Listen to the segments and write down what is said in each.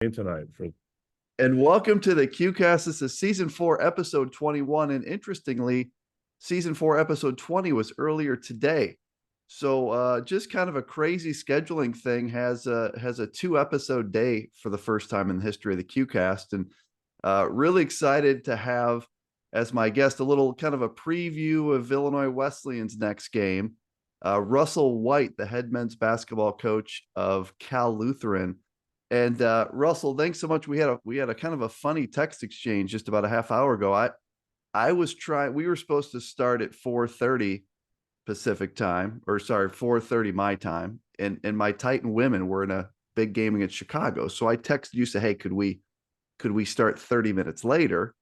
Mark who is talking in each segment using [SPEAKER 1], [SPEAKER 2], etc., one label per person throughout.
[SPEAKER 1] Game tonight for
[SPEAKER 2] And welcome to the QCast. This is season 4, episode 21. And interestingly, season 4, episode 20 was earlier today. So just kind of a crazy scheduling thing has a 2 episode day for the first time in the history of the QCast. And really excited to have as my guest a little kind of a preview of Illinois Wesleyan's next game. Russell White, the head men's basketball coach of Cal Lutheran. And Russell, thanks so much. We had a kind of a funny text exchange just about a half hour ago. I was trying. We were supposed to start at 4:30 Pacific time, or sorry, 4:30 my time, and my Titan women were in a big game against Chicago. So I texted you, say, hey, could we start 30 minutes later?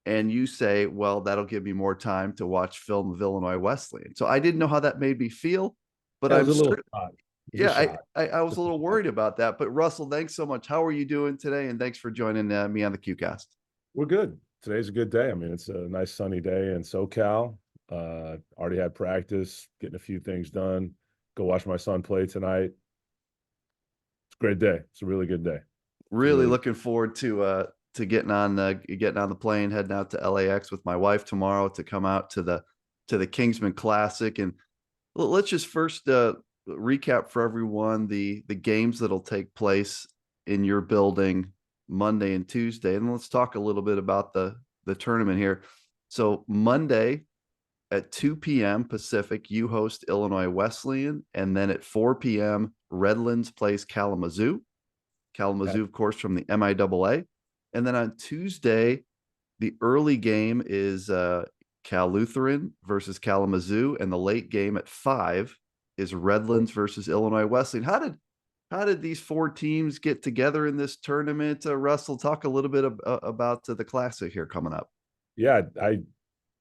[SPEAKER 2] And you say, well, that'll give me more time to watch film of Illinois Wesleyan. So I didn't know how that made me feel, but
[SPEAKER 1] yeah, it was
[SPEAKER 2] I'm
[SPEAKER 1] a little
[SPEAKER 2] certain.
[SPEAKER 1] shot. It was a
[SPEAKER 2] Yeah,
[SPEAKER 1] shot.
[SPEAKER 2] I was a
[SPEAKER 1] Just a
[SPEAKER 2] little
[SPEAKER 1] shot.
[SPEAKER 2] worried about that, but Russell, thanks so much. How are you doing today? And thanks for joining me on the QCast.
[SPEAKER 1] We're good. Today's a good day. I mean, it's a nice sunny day in SoCal. Already had practice, getting a few things done. Go watch my son play tonight. It's a great day. It's a really good day.
[SPEAKER 2] Really looking forward to getting on the plane, heading out to LAX with my wife tomorrow to come out to the Kingsman Classic. And let's just first recap for everyone the games that'll take place in your building Monday and Tuesday, and let's talk a little bit about the tournament here. So Monday at 2 p.m. Pacific, you host Illinois Wesleyan, and then at 4 p.m. Redlands plays Kalamazoo. Kalamazoo, of course, from the MIAA. And then on Tuesday, the early game is Cal Lutheran versus Kalamazoo, and the late game at 5 is Redlands versus Illinois Wesleyan. How did these 4 teams get together in this tournament? Russell, talk a little bit about the Classic here coming up.
[SPEAKER 1] Yeah,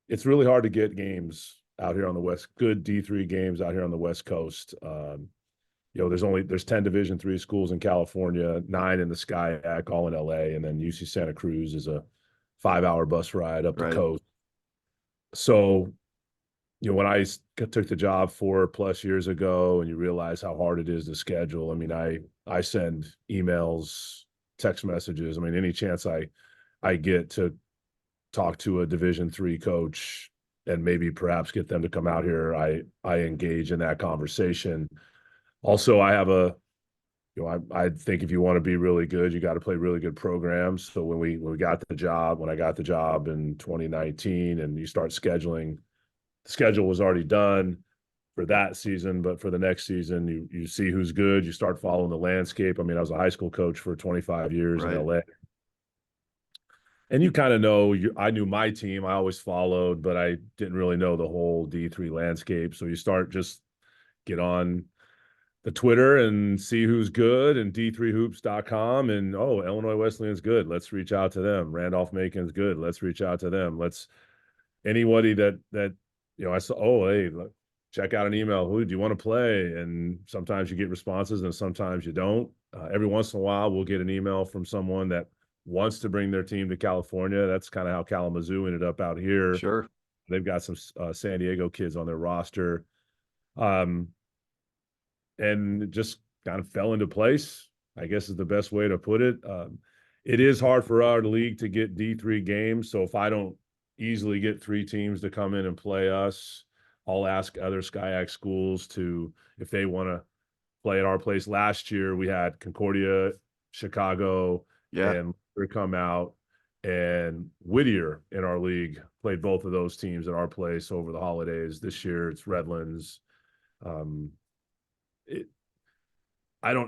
[SPEAKER 1] it's really hard to get games out here on the West, good D3 games out here on the West Coast. There's 10 Division III schools in California, 9 in the SCIAC, all in LA, and then UC Santa Cruz is a 5-hour bus ride up the
[SPEAKER 2] Right.
[SPEAKER 1] coast. So, when I took the job 4+ years ago, and you realize how hard it is to schedule. I mean, I send emails, text messages. I mean, any chance I get to talk to a Division III coach and maybe perhaps get them to come out here, I engage in that conversation. Also, I have I think if you want to be really good, you got to play really good programs. So when I got the job in 2019, and you start scheduling, the schedule was already done for that season, but for the next season, you see who's good. You start following the landscape. I mean, I was a high school coach for 25 years in
[SPEAKER 2] Right.
[SPEAKER 1] LA. And you kind of know, I knew my team, I always followed, but I didn't really know the whole D3 landscape. So you start just get on the Twitter and see who's good, and d3hoops.com, and Illinois Wesleyan's good. Let's reach out to them. Randolph-Macon's good. Let's reach out to them. Anybody that I saw, hey, look, check out an email. Who do you want to play? And sometimes you get responses and sometimes you don't. Every once in a while, we'll get an email from someone that wants to bring their team to California. That's kind of how Kalamazoo ended up out here.
[SPEAKER 2] Sure.
[SPEAKER 1] They've got some San Diego kids on their roster. And it just kind of fell into place, I guess is the best way to put it. It is hard for our league to get D3 games. So if I don't easily get 3 teams to come in and play us, I'll ask other SCIAC schools if they want to play at our place. Last year, we had Concordia, Chicago,
[SPEAKER 2] Yeah.
[SPEAKER 1] and come out, and Whittier in our league played both of those teams at our place over the holidays. This year, it's Redlands.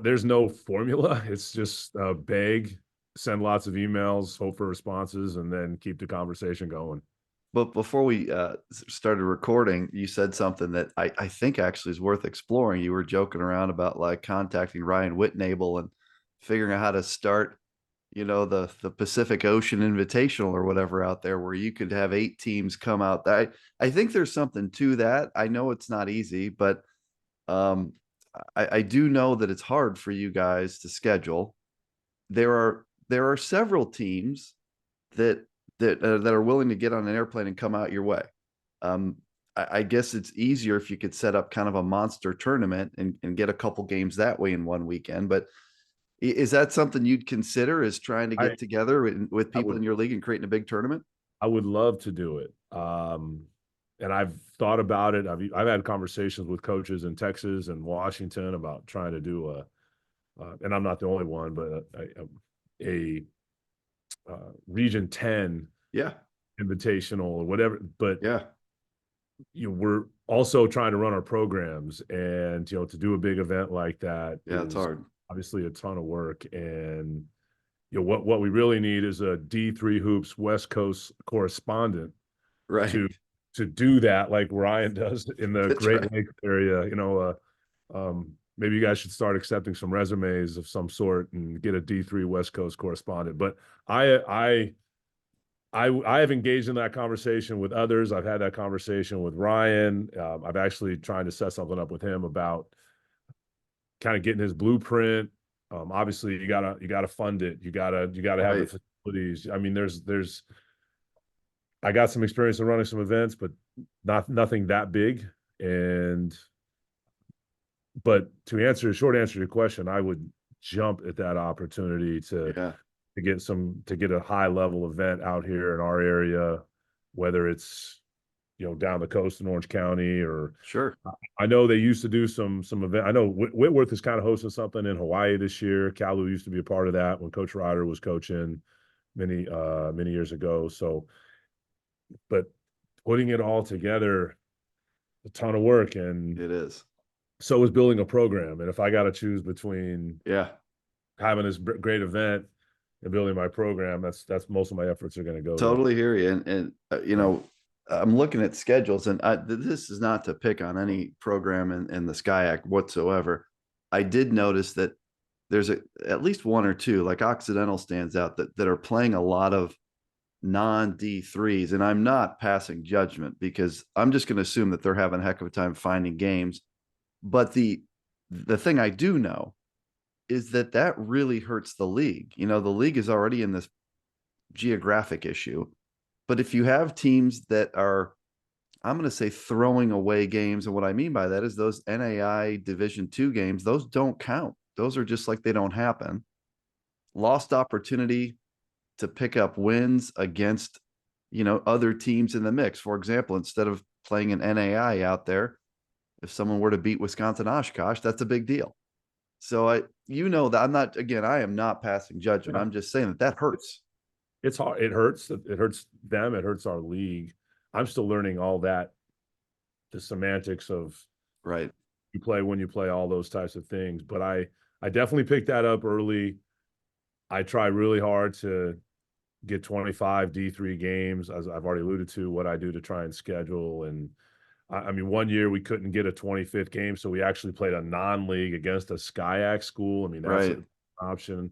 [SPEAKER 1] There's no formula. It's just beg, send lots of emails, hope for responses, and then keep the conversation going.
[SPEAKER 2] But before we started recording, you said something that I think actually is worth exploring. You were joking around about like contacting Ryan Whitnable and figuring out how to start, the Pacific Ocean Invitational or whatever out there, where you could have 8 teams come out. I think there's something to that. I know it's not easy, but I do know that it's hard for you guys to schedule. There are several teams that are willing to get on an airplane and come out your way. I guess it's easier if you could set up kind of a monster tournament and get a couple games that way in one weekend. But Is that something you'd consider, is trying to
[SPEAKER 1] I
[SPEAKER 2] get together with
[SPEAKER 1] I
[SPEAKER 2] people
[SPEAKER 1] would
[SPEAKER 2] in your league and creating a big tournament?
[SPEAKER 1] I would love to do it. And I've thought about it. I've had conversations with coaches in Texas and Washington about trying to do and I'm not the only one, but a Region 10
[SPEAKER 2] Yeah.
[SPEAKER 1] invitational or whatever. But
[SPEAKER 2] Yeah.
[SPEAKER 1] we're also trying to run our programs, and to do a big event like that
[SPEAKER 2] Yeah. It's
[SPEAKER 1] is
[SPEAKER 2] hard.
[SPEAKER 1] obviously a ton of work. And what we really need is a D3 hoops West Coast correspondent
[SPEAKER 2] Right.
[SPEAKER 1] to do that, like Ryan does in the
[SPEAKER 2] That's
[SPEAKER 1] Great
[SPEAKER 2] right.
[SPEAKER 1] Lakes area. Maybe you guys should start accepting some resumes of some sort and get a D3 West Coast correspondent. But I have engaged in that conversation with others. I've had that conversation with Ryan. I've actually trying to set something up with him about kind of getting his blueprint. Obviously, you gotta fund it. You gotta have the
[SPEAKER 2] Right.
[SPEAKER 1] facilities. I mean, there's I got some experience in running some events, but nothing that big. And but short answer to your question, I would jump at that opportunity
[SPEAKER 2] Yeah.
[SPEAKER 1] to get a high level event out here in our area, whether it's down the coast in Orange County, or
[SPEAKER 2] Sure.
[SPEAKER 1] I know they used to do some event. I know Whitworth is kind of hosting something in Hawaii this year. Kalu used to be a part of that when Coach Ryder was coaching many years ago. So, but putting it all together, a ton of work, and
[SPEAKER 2] It is.
[SPEAKER 1] so is building a program. And if I got to choose between
[SPEAKER 2] Yeah.
[SPEAKER 1] having this great event and building my program, that's most of my efforts are going to go there.
[SPEAKER 2] Totally hear you. And I'm looking at schedules, and this is not to pick on any program in the SCIAC whatsoever. I did notice that there's at least one or two, like Occidental stands out, that are playing a lot of non D3s. And I'm not passing judgment, because I'm just going to assume that they're having a heck of a time finding games. But the thing I do know is that really hurts the league. The league is already in this geographic issue. But if you have teams that are, I'm going to say, throwing away games, and what I mean by that is those NAI Division II games, those don't count. Those are just like they don't happen. Lost opportunity to pick up wins against, other teams in the mix. For example, instead of playing an NAI out there, if someone were to beat Wisconsin Oshkosh, that's a big deal. So that I am not passing judgment.
[SPEAKER 1] Yeah.
[SPEAKER 2] I'm just saying that hurts.
[SPEAKER 1] It's hard. It hurts. It hurts them. It hurts our league. I'm still learning all that, the semantics of
[SPEAKER 2] Right.
[SPEAKER 1] you play when you play, all those types of things. But I definitely picked that up early. I try really hard to get 25 D3 games, as I've already alluded to, what I do to try and schedule. And I mean, one year we couldn't get a 25th game, so we actually played a non-league against a SCIAC school. I mean, that's
[SPEAKER 2] Right.
[SPEAKER 1] an option.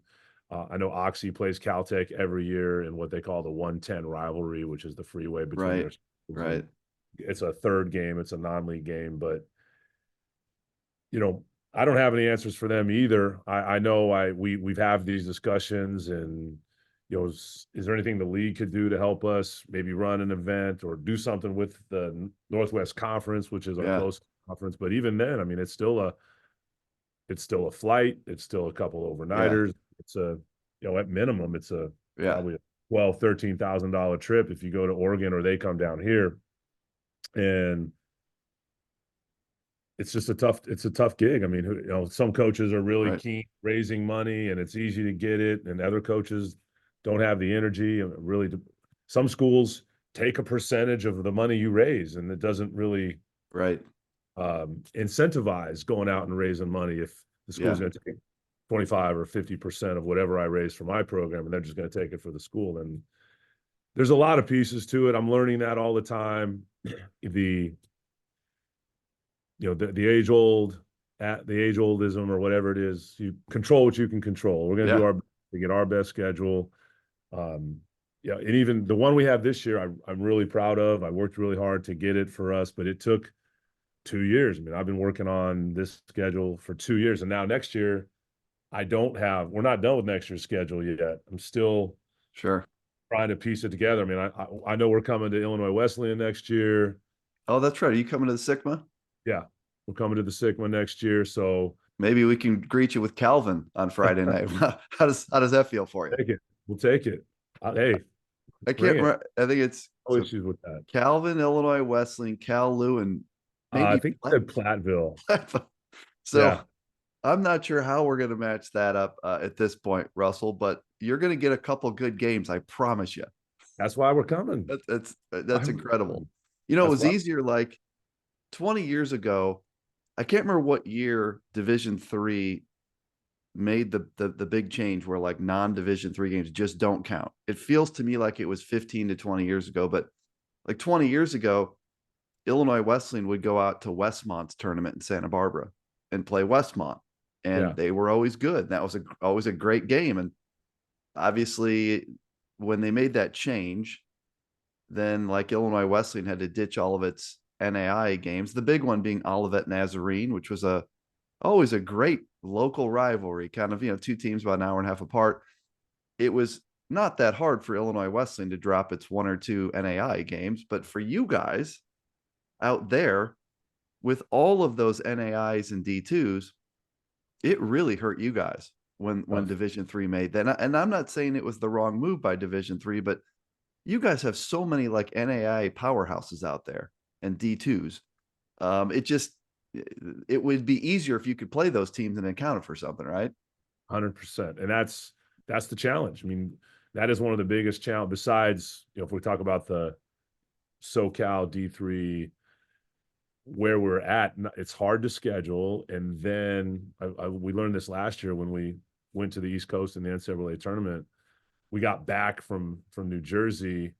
[SPEAKER 1] I know Oxy plays Caltech every year in what they call the 110 rivalry, which is the freeway between
[SPEAKER 2] Right.
[SPEAKER 1] their schools.
[SPEAKER 2] Right.
[SPEAKER 1] It's a third game. It's a non-league game, but I don't have any answers for them either. I know we've had these discussions, and is there anything the league could do to help us maybe run an event or do something with the Northwest Conference, which is our
[SPEAKER 2] Yeah.
[SPEAKER 1] closest conference? But even then, I mean, it's still a flight. It's still a couple
[SPEAKER 2] Yeah.
[SPEAKER 1] overnighters. It's at minimum, it's
[SPEAKER 2] Yeah.
[SPEAKER 1] probably a $12,000-$13,000 trip if you go to Oregon or they come down here. And it's a tough gig. I mean, some coaches are really
[SPEAKER 2] Right.
[SPEAKER 1] keen raising money and it's easy to get it, and other coaches don't have the energy. And really, some schools take a percentage of the money you raise, and it doesn't really
[SPEAKER 2] Right.
[SPEAKER 1] incentivize going out and raising money if the school's
[SPEAKER 2] Yeah.
[SPEAKER 1] going to take 25 or 50% of whatever I raise for my program, and they're just going to take it for the school. And there's a lot of pieces to it. I'm learning that all the time. The age oldism, or whatever it is, you control what you can control. We're going to do
[SPEAKER 2] Yeah.
[SPEAKER 1] our best to get our best schedule. Yeah, and even the one we have this year, I'm really proud of. I worked really hard to get it for us, but it took 2 years. I mean, I've been working on this schedule for 2 years, and now next year, we're not done with next year's schedule yet. I'm still
[SPEAKER 2] Sure.
[SPEAKER 1] trying to piece it together. I mean, I know we're coming to Illinois Wesleyan next year.
[SPEAKER 2] Oh, that's right. Are you coming to the SICMA?
[SPEAKER 1] Yeah, we're coming to the SICMA next year. So
[SPEAKER 2] Maybe we can greet you with Calvin on Friday night. How does that feel for you?
[SPEAKER 1] Take it. We'll take it. Hey,
[SPEAKER 2] I
[SPEAKER 1] bring
[SPEAKER 2] can't
[SPEAKER 1] it.
[SPEAKER 2] remember. I think it's
[SPEAKER 1] No
[SPEAKER 2] so
[SPEAKER 1] issues with that.
[SPEAKER 2] Calvin, Illinois Wesleyan, Cal Lou, and
[SPEAKER 1] I
[SPEAKER 2] maybe
[SPEAKER 1] think you said Platteville.
[SPEAKER 2] so
[SPEAKER 1] Yeah,
[SPEAKER 2] I'm not sure how we're going to match that up at this point, Russell, but you're going to get a couple good games. I promise you.
[SPEAKER 1] that's why we're coming.
[SPEAKER 2] That's
[SPEAKER 1] Why we're
[SPEAKER 2] incredible.
[SPEAKER 1] coming.
[SPEAKER 2] You know, it
[SPEAKER 1] That's
[SPEAKER 2] was
[SPEAKER 1] why.
[SPEAKER 2] easier like 20 years ago. I can't remember what year Division III made the big change where like non-Division III games just don't count. It feels to me like it was 15 to 20 years ago, but like 20 years ago, Illinois Wesleyan would go out to Westmont's tournament in Santa Barbara and play Westmont, and
[SPEAKER 1] Yeah,
[SPEAKER 2] they were always good. That was always a great game. And obviously, when they made that change, then like Illinois Wesleyan had to ditch all of its NAI games. The big one being Olivet Nazarene, which was always a great local rivalry, kind of, two teams about an hour and a half apart. It was not that hard for Illinois Wesleyan to drop its one or two NAI games, but for you guys out there with all of those NAIs and D2s, it really hurt you guys when
[SPEAKER 1] tough.
[SPEAKER 2] Division III made that. And I'm not saying it was the wrong move by Division III, but you guys have so many like NAI powerhouses out there and D2s. It would be easier if you could play those teams and account for something, right?
[SPEAKER 1] 100%. And that's the challenge. I mean, that is one of the biggest challenge besides, if we talk about the SoCal D3 where we're at, it's hard to schedule. And then we learned this last year when we went to the East Coast in the NCAA tournament. We got back from New Jersey,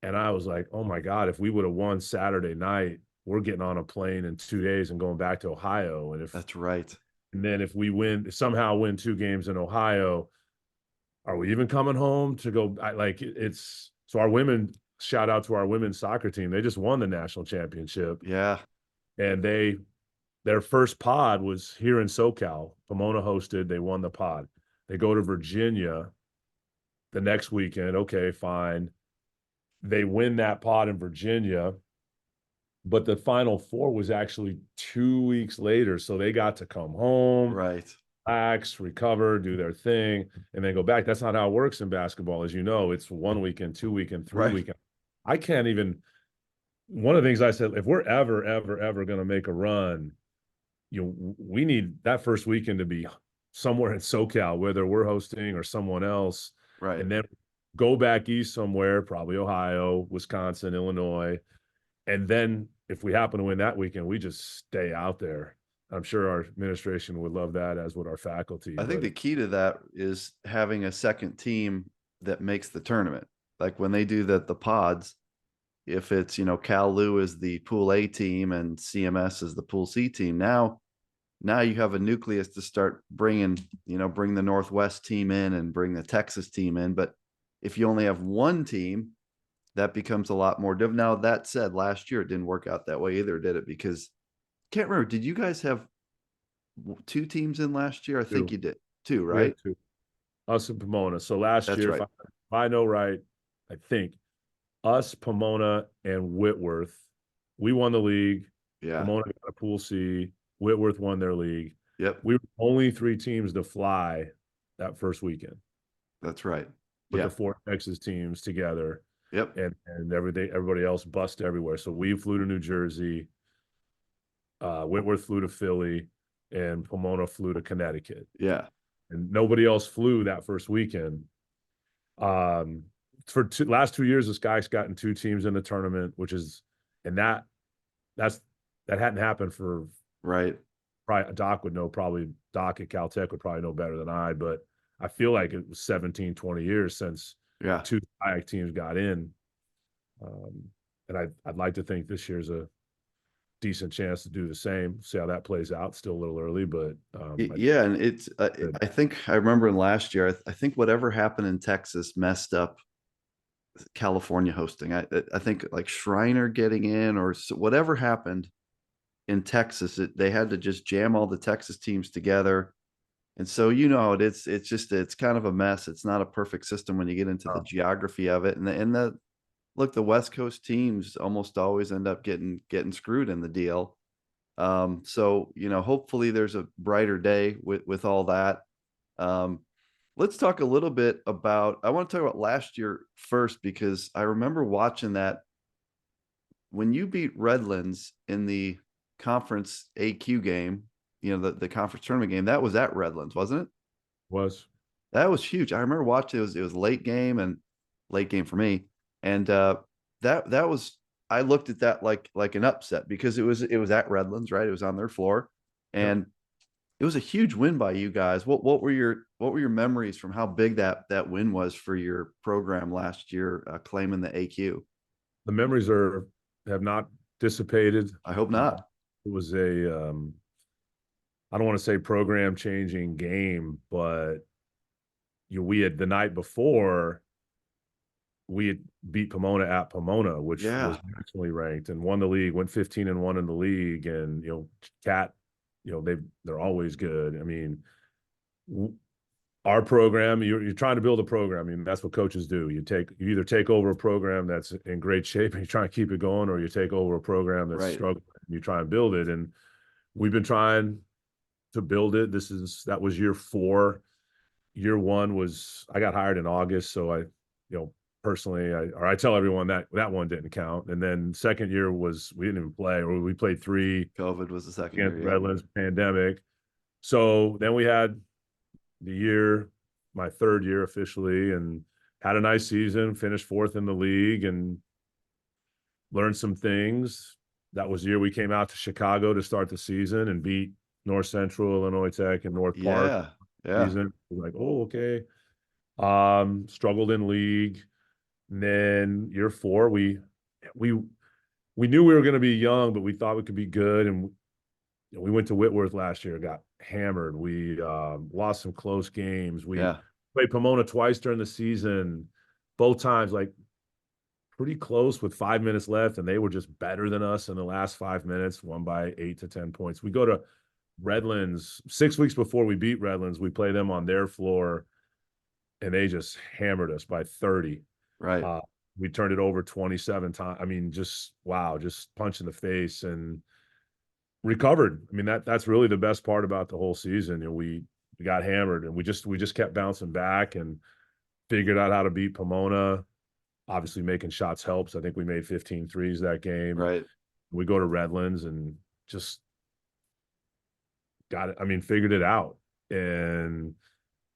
[SPEAKER 1] and I was like, oh my God, if we would have won Saturday night, we're getting on a plane in 2 days and going back to Ohio.
[SPEAKER 2] That's right.
[SPEAKER 1] And then if we somehow win 2 games in Ohio, are we even coming home to go? It's so our women, shout out to our women's soccer team. They just won the national championship,
[SPEAKER 2] Yeah.
[SPEAKER 1] and their first pod was here in SoCal. Pomona hosted. They won the pod. They go to Virginia the next weekend. Okay, fine. They win that pod in Virginia, but the Final Four was actually 2 weeks later. So they got to come home,
[SPEAKER 2] Right.
[SPEAKER 1] relax, recover, do their thing, and then go back. That's not how it works in basketball. As you know, it's 1 weekend, 2 weekend, 3 weekend. I can't even, one of the things I said, if we're ever, ever, ever going to make a run, we need that first weekend to be somewhere in SoCal, whether we're hosting or someone else.
[SPEAKER 2] Right.
[SPEAKER 1] And then go back east somewhere, probably Ohio, Wisconsin, Illinois. And then if we happen to win that weekend, we just stay out there. I'm sure our administration would love that, as would our faculty.
[SPEAKER 2] I think the key to that is having a second team that makes the tournament. Like when they do the pods, if it's, Cal Lou is the Pool A team and CMS is the Pool C team, now you have a nucleus to start bring the Northwest team in and bring the Texas team in. But if you only have one team, that becomes a lot more difficult. Now, that said, last year it didn't work out that way either, did it? Because can't remember, did you guys have two teams in last year? I think you did. Two,
[SPEAKER 1] We had
[SPEAKER 2] right?
[SPEAKER 1] two, us and Pomona. So last
[SPEAKER 2] That's
[SPEAKER 1] year,
[SPEAKER 2] right.
[SPEAKER 1] if I know right, I think us, Pomona, and Whitworth, we won the league.
[SPEAKER 2] Yeah.
[SPEAKER 1] Pomona got a Pool C. Whitworth won their league.
[SPEAKER 2] Yep.
[SPEAKER 1] We were only 3 teams to fly that first weekend.
[SPEAKER 2] That's right.
[SPEAKER 1] Put
[SPEAKER 2] Yeah.
[SPEAKER 1] the 4 Texas teams together.
[SPEAKER 2] Yep.
[SPEAKER 1] And everybody else bust everywhere. So we flew to New Jersey. Whitworth flew to Philly, and Pomona flew to Connecticut.
[SPEAKER 2] Yeah.
[SPEAKER 1] And nobody else flew that first weekend. For last 2 years, the SCIAC's gotten 2 teams in the tournament, that hadn't happened for,
[SPEAKER 2] Right.
[SPEAKER 1] probably Doc would know, probably Doc at Caltech would probably know better than I, but I feel like it was 17, 20 years since 2 SCIAC teams got in. And I'd like to think this year's a decent chance to do the same. See how that plays out. Still a little early, but
[SPEAKER 2] Yeah, and it's I think I remember in last year, I think whatever happened in Texas messed up California hosting. I think like Shriner getting in or whatever happened in Texas, they had to just jam all the Texas teams together. And so it's kind of a mess. It's not a perfect system when you get into the geography of it. Look, the West Coast teams almost always end up getting screwed in the deal. So, hopefully there's a brighter day with all that. Um, let's talk a little bit about, I want to talk about last year first, because I remember watching that when you beat Redlands in the conference AQ game, the conference tournament game, that was at Redlands, wasn't it?
[SPEAKER 1] Was.
[SPEAKER 2] That was huge. I remember watching it was late game, and late game for me. And that was, I looked at that like an upset, because it was at Redlands, right? It was on their floor.
[SPEAKER 1] Yep.
[SPEAKER 2] And it was a huge win by you guys. What were your memories from how big that win was for your program last year, claiming the AQ?
[SPEAKER 1] The memories have not dissipated.
[SPEAKER 2] I hope not.
[SPEAKER 1] It was a I don't want to say program changing game, but we had the night before we had beat Pomona at Pomona, which was
[SPEAKER 2] Yeah,
[SPEAKER 1] nationally ranked and won the league, went 15-1 in the league. And, Cat, they're always good. I mean, our program, you're trying to build a program. I mean, that's what coaches do. You either take over a program that's in great shape and you try and keep it going, or you take over a program that's
[SPEAKER 2] right.
[SPEAKER 1] struggling and you try and build it. And we've been trying to build it. That was year 4. Year 1 was, I got hired in August. So personally, I tell everyone that one didn't count. And then second year was, we didn't even play, or we played 3
[SPEAKER 2] COVID was the second
[SPEAKER 1] against
[SPEAKER 2] year. Yeah.
[SPEAKER 1] Redlands, pandemic. So then we had my third year officially, and had a nice season, finished 4th in the league and learned some things. That was the year we came out to Chicago to start the season and beat North Central, Illinois Tech, and North Park.
[SPEAKER 2] Yeah. Yeah.
[SPEAKER 1] Season. Like, oh, okay. Struggled in league. And then year 4, we knew we were going to be young, but we thought we could be good. And we went to Whitworth last year, got hammered. We lost some close games. We played Pomona twice during the season, both times like pretty close with 5 minutes left, and they were just better than us in the last 5 minutes, won by 8 to 10 points. We go to Redlands 6 weeks before we beat Redlands. We play them on their floor, and they just hammered us by 30.
[SPEAKER 2] Right.
[SPEAKER 1] We turned it over 27 times. I mean, just wow, just punch in the face, and recovered. I mean, that's really the best part about the whole season. We got hammered, and we just kept bouncing back and figured out how to beat Pomona. Obviously, making shots helps. I think we made 15 threes that game.
[SPEAKER 2] Right.
[SPEAKER 1] We go to Redlands and just got it. I mean, figured it out. And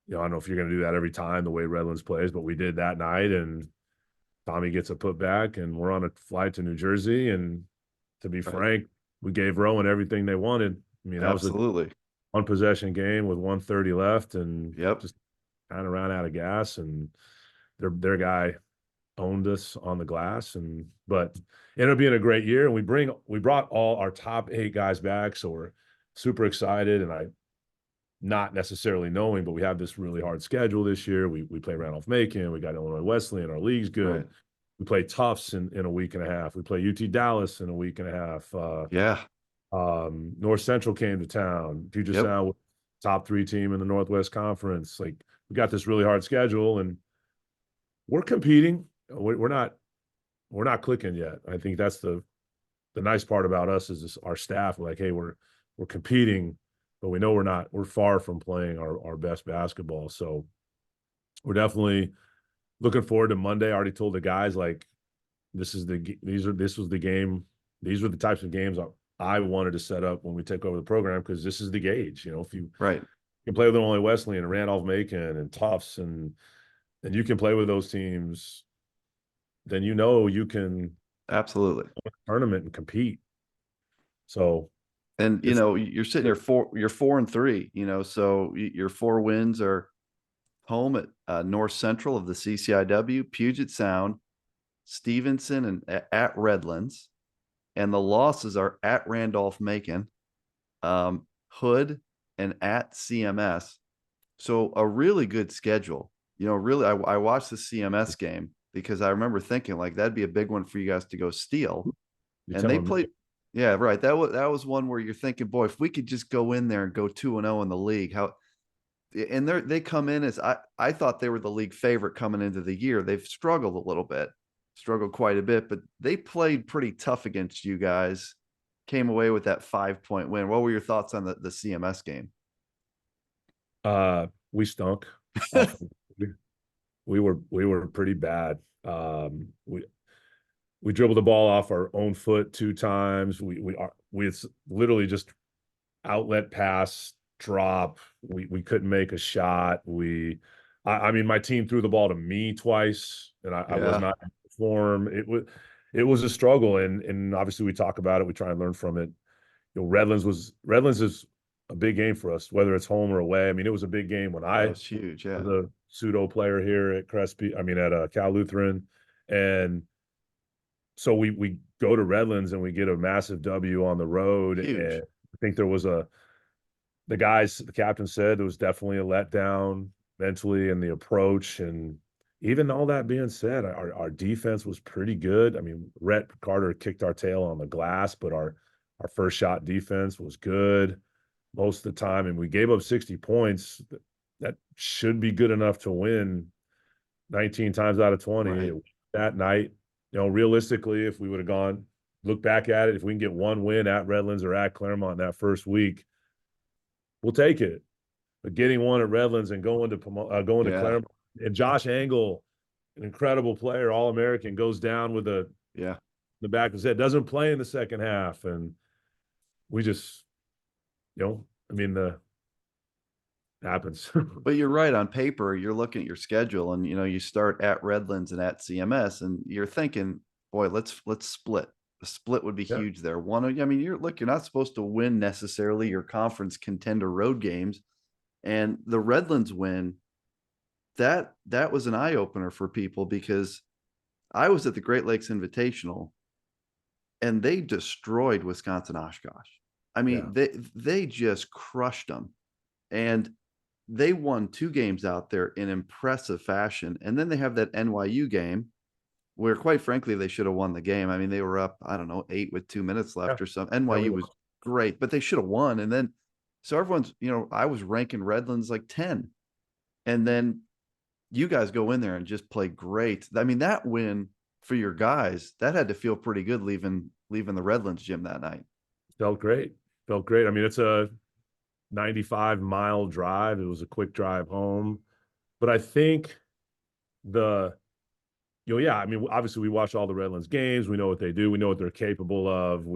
[SPEAKER 1] I don't know if you're going to do that every time the way Redlands plays, but we did that night. And Tommy gets a putback, and we're on a flight to New Jersey. And to be frank, we gave Rowan everything they wanted. I mean, that was a one possession game with 1:30 left, and just kind of ran out of gas. And their guy owned us on the glass, but ended up being a great year. And we brought all our top 8 guys back, so we're super excited. And I, not necessarily knowing, but we have this really hard schedule this year. We play Randolph-Macon, we got Illinois Wesleyan, our league's good. Right. We play Tufts in a week and a half. We play UT Dallas in a week and a half. North Central came to town. Puget Sound, top 3 team in the Northwest Conference. Like, we got this really hard schedule, and we're competing. We're not clicking yet. I think that's the nice part about us is our staff. We're like, hey, we're competing, but we know we're far from playing our best basketball. So we're definitely looking forward to Monday. I already told the guys, like, this was the types of games I wanted to set up when we take over the program, because this is the gauge. If you can play with Illinois Wesleyan and Randolph-Macon and Tufts, and you can play with those teams, then you can
[SPEAKER 2] absolutely
[SPEAKER 1] win a tournament and compete. So,
[SPEAKER 2] and you're sitting here you're 4-3. So your 4 wins are home at North Central of the CCIW, Puget Sound, Stevenson, and at Redlands, and the losses are at Randolph-Macon, Hood, and at CMS. So a really good schedule. Really, I watched the CMS game because I remember thinking, like, that'd be a big one for you guys to go steal. And they played. Yeah, right. That was one where you're thinking, boy, if we could just go in there and go 2-0 in the league, how. And they come in as I thought they were the league favorite coming into the year. They've struggled quite a bit, but they played pretty tough against you guys. came away with that 5-point win. What were your thoughts on the CMS game?
[SPEAKER 1] We stunk. Offensively. We were pretty bad. We dribbled the ball off our own foot 2 times. It's literally just outlet pass drop. We couldn't make a shot. I mean, my team threw the ball to me twice, and I was
[SPEAKER 2] Yeah.
[SPEAKER 1] not in form. It was a struggle, and obviously we talk about it. We try and learn from it. Redlands is a big game for us, whether it's home or away. I mean, it was a big game when
[SPEAKER 2] That
[SPEAKER 1] I
[SPEAKER 2] was huge. Yeah.
[SPEAKER 1] was a pseudo player here at Crespi. I mean, at Cal Lutheran, and so we go to Redlands and we get a massive W on the road. And
[SPEAKER 2] Huge.
[SPEAKER 1] I think the captain said there was definitely a letdown mentally in the approach. And even all that being said, our defense was pretty good. I mean, Rhett Carter kicked our tail on the glass, but our first shot defense was good most of the time. And we gave up 60 points. That should be good enough to win 19 times out of 20
[SPEAKER 2] Right.
[SPEAKER 1] that night. Realistically, if we would have look back at it, if we can get one win at Redlands or at Claremont in that first week, we'll take it. But getting one at Redlands and going to
[SPEAKER 2] Yeah.
[SPEAKER 1] Claremont, and Josh Angle, an incredible player, All-American, goes down with
[SPEAKER 2] Yeah.
[SPEAKER 1] the back of his head, doesn't play in the second half. And we just, I mean, happens.
[SPEAKER 2] But you're right. On paper, you're looking at your schedule, and you start at Redlands and at CMS, and you're thinking, boy, let's split. A split would be
[SPEAKER 1] Yeah.
[SPEAKER 2] huge there. I mean, you're not supposed to win necessarily your conference contender road games, and the Redlands win, that was an eye opener for people, because I was at the Great Lakes Invitational, and they destroyed Wisconsin Oshkosh. I mean,
[SPEAKER 1] Yeah.
[SPEAKER 2] they just crushed them, and they won 2 games out there in impressive fashion. And then they have that NYU game where, quite frankly, they should have won the game. I mean, they were up, I don't know, 8 with 2 minutes
[SPEAKER 1] Yeah.
[SPEAKER 2] left or something.
[SPEAKER 1] Yeah,
[SPEAKER 2] NYU was great, but they should have won. And then, so everyone's, I was ranking Redlands like 10. And then you guys go in there and just play great. I mean, that win for your guys, that had to feel pretty good leaving the Redlands gym that night.
[SPEAKER 1] Felt great. Felt great. I mean, it's a 95-mile drive. It was a quick drive home. But I think yeah, I mean, obviously we watch all the Redlands games. We know what they do. We know what they're capable of.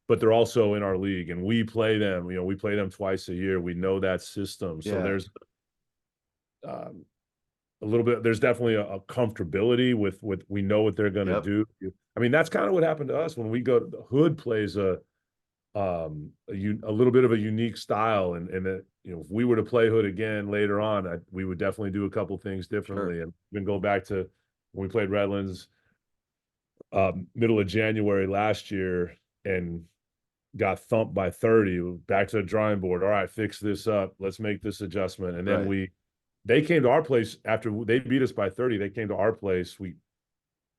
[SPEAKER 1] But they're also in our league, and we play them. We play them twice a year. We know that system. So
[SPEAKER 2] Yeah.
[SPEAKER 1] there's a little bit. There's definitely a comfortability with we know what they're going to
[SPEAKER 2] Yep.
[SPEAKER 1] do. I mean, that's kind of what happened to us when we go. The Hood plays a little bit of a unique style, and that if we were to play Hood again later on, we would definitely do a couple things differently.
[SPEAKER 2] Sure.
[SPEAKER 1] And even go back to when we played Redlands middle of January last year and got thumped by 30. Back to the drawing board. All right, fix this up. Let's make this adjustment. And then
[SPEAKER 2] Right.
[SPEAKER 1] they came to our place after they beat us by 30. They came to our place. We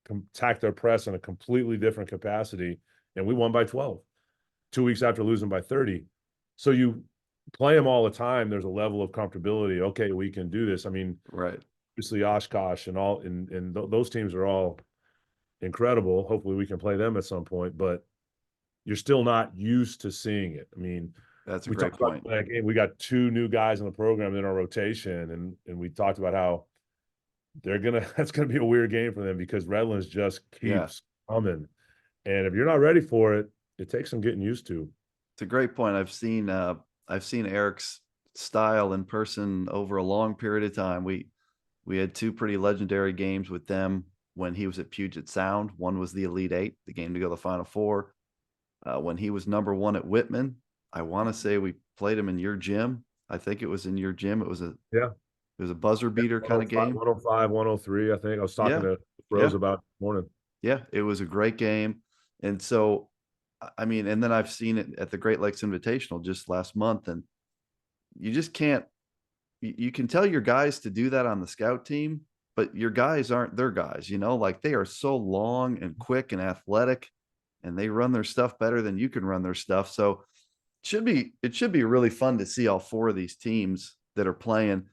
[SPEAKER 1] attacked their press in a completely different capacity, and we won by 12. 2 weeks after losing by 30. So you play them all the time. There's a level of comfortability. Okay, we can do this. I mean,
[SPEAKER 2] Right.
[SPEAKER 1] obviously Oshkosh and those teams are all incredible. Hopefully we can play them at some point, but you're still not used to seeing it. I mean,
[SPEAKER 2] That's a
[SPEAKER 1] we
[SPEAKER 2] great
[SPEAKER 1] talked about
[SPEAKER 2] point.
[SPEAKER 1] that game. We got 2 new guys in the program in our rotation, and we talked about how that's gonna be a weird game for them because Redlands just keeps coming. And if you're not ready for it, it takes some getting used to.
[SPEAKER 2] It's a great point. I've seen Eric's style in person over a long period of time. We had 2 pretty legendary games with them when he was at Puget Sound. One was the Elite 8, the game to go to the Final Four. When he was number 1 at Whitman, I want to say we played him in your gym. I think it was in your gym. It was a buzzer beater kind of game.
[SPEAKER 1] 105, 103, I think. I was talking to Rose about this morning.
[SPEAKER 2] Yeah, it was a great game. And so, I mean, and then I've seen it at the Great Lakes Invitational just last month, and you just can't, you can tell your guys to do that on the scout team, but your guys aren't their guys, like they are so long and quick and athletic, and they run their stuff better than you can run their stuff. So it should be really fun to see all 4 of these teams that are playing.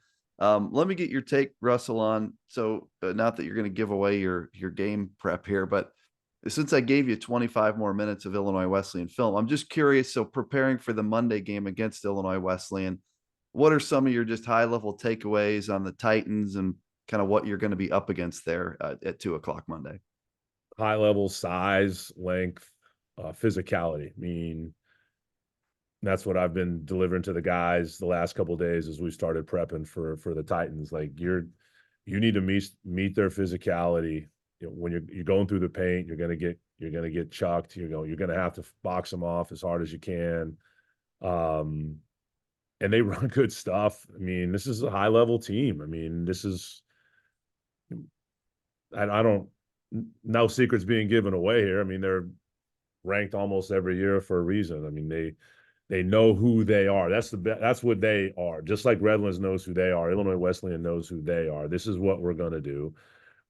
[SPEAKER 2] Let me get your take, Russell, on, so not that you're going to give away your game prep here, but since I gave you 25 more minutes of Illinois Wesleyan film, I'm just curious. So preparing for the Monday game against Illinois Wesleyan, what are some of your just high level takeaways on the Titans and kind of what you're going to be up against there at 2 o'clock Monday?
[SPEAKER 1] High level size, length, physicality. I mean, that's what I've been delivering to the guys the last couple of days as we started prepping for the Titans. Like you need to meet their physicality. You know, when you're going through the paint, you're gonna get chucked. You're gonna have to box them off as hard as you can. Um, and they run good stuff. I mean, this is a high level team. I mean, this is I don't no secrets being given away here. I mean, they're ranked almost every year for a reason. I mean, they know who they are. That's what they are. Just like Redlands knows who they are, Illinois Wesleyan knows who they are. This is what we're gonna do.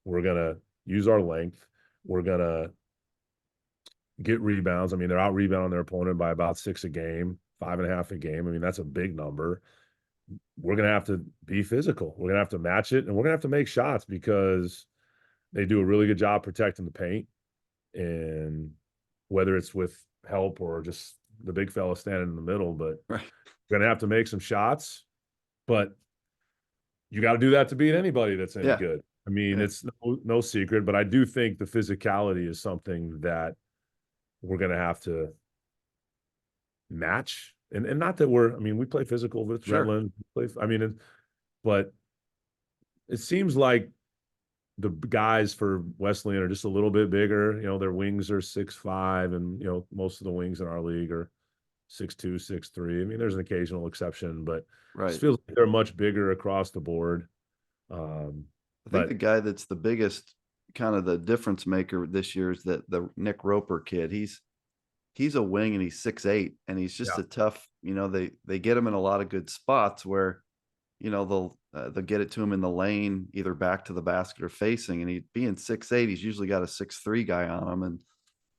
[SPEAKER 1] We're gonna use our length. We're gonna get rebounds. I mean, they're out rebounding their opponent by about 6 a game, 5.5 a game. I mean, that's a big number. We're gonna have to be physical. We're gonna have to match it, and we're gonna have to make shots because they do a really good job protecting the paint. And whether it's with help or just the big fella standing in the middle, but
[SPEAKER 2] Right.
[SPEAKER 1] we're gonna have to make some shots. But you got to do that to beat anybody that's any
[SPEAKER 2] Yeah.
[SPEAKER 1] good. I mean,
[SPEAKER 2] Yeah.
[SPEAKER 1] it's no secret, but I do think the physicality is something that we're gonna have to match. And not that I mean, we play physical with
[SPEAKER 2] Sure.
[SPEAKER 1] Redland. I mean, but it seems like the guys for Wesleyan are just a little bit bigger. You know, their wings are 6'5", and most of the wings in our league are 6'2", 6'3". I mean, there's an occasional exception, but it
[SPEAKER 2] Right.
[SPEAKER 1] feels like they're much bigger across the board.
[SPEAKER 2] I think the
[SPEAKER 1] But
[SPEAKER 2] guy that's the biggest kind of the difference maker this year is that the Nick Roper kid. He's a wing and he's 6'8", and he's just
[SPEAKER 1] yeah,
[SPEAKER 2] a tough, they get him in a lot of good spots where, they'll get it to him in the lane, either back to the basket or facing. And he being 6'8", he's usually got a 6'3" guy on him. And